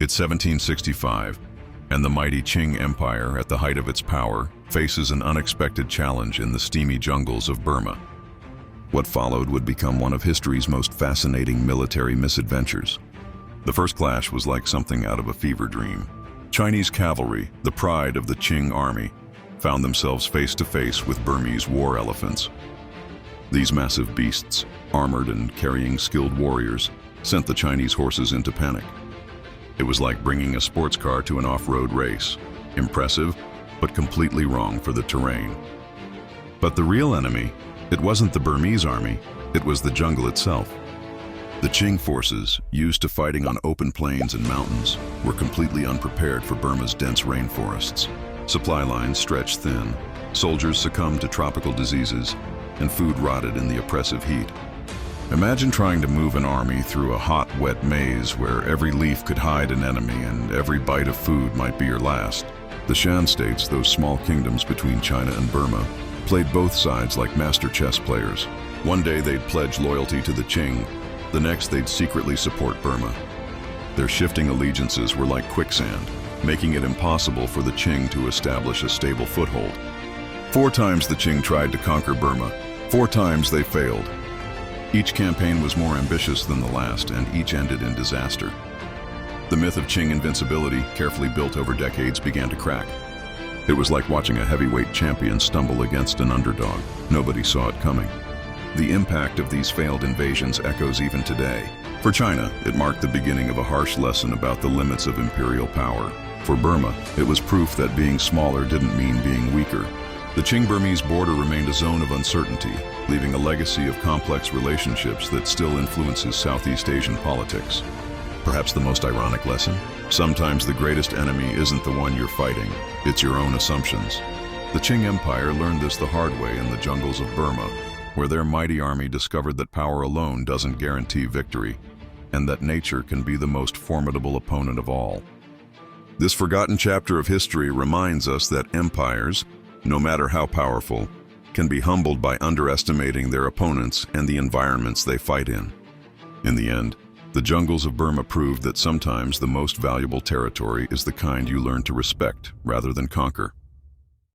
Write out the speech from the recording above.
It's 1765, and the mighty Qing Empire, at the height of its power, faces an unexpected challenge in the steamy jungles of Burma. What followed would become one of history's most fascinating military misadventures. The first clash was like something out of a fever dream. Chinese cavalry, the pride of the Qing army, found themselves face to face with Burmese war elephants. These massive beasts, armored and carrying skilled warriors, sent the Chinese horses into panic. It was like bringing a sports car to an off-road race. Impressive, but completely wrong for the terrain. But the real enemy, it wasn't the Burmese army, it was the jungle itself. The Qing forces, used to fighting on open plains and mountains, were completely unprepared for Burma's dense rainforests. Supply lines stretched thin, soldiers succumbed to tropical diseases, and food rotted in the oppressive heat. Imagine trying to move an army through a hot, wet maze where every leaf could hide an enemy and every bite of food might be your last. The Shan states, those small kingdoms between China and Burma, played both sides like master chess players. One day they'd pledge loyalty to the Qing, the next they'd secretly support Burma. Their shifting allegiances were like quicksand, making it impossible for the Qing to establish a stable foothold. 4 times the Qing tried to conquer Burma. 4 times they failed. Each campaign was more ambitious than the last, and each ended in disaster. The myth of Qing invincibility, carefully built over decades, began to crack. It was like watching a heavyweight champion stumble against an underdog. Nobody saw it coming. The impact of these failed invasions echoes even today. For China, it marked the beginning of a harsh lesson about the limits of imperial power. For Burma, it was proof that being smaller didn't mean being weaker. The Qing-Burmese border remained a zone of uncertainty, leaving a legacy of complex relationships that still influences Southeast Asian politics. Perhaps the most ironic lesson? Sometimes the greatest enemy isn't the one you're fighting, it's your own assumptions. The Qing Empire learned this the hard way in the jungles of Burma, where their mighty army discovered that power alone doesn't guarantee victory, and that nature can be the most formidable opponent of all. This forgotten chapter of history reminds us that empires, no matter how powerful, can be humbled by underestimating their opponents and the environments they fight in. In the end, the jungles of Burma proved that sometimes the most valuable territory is the kind you learn to respect rather than conquer.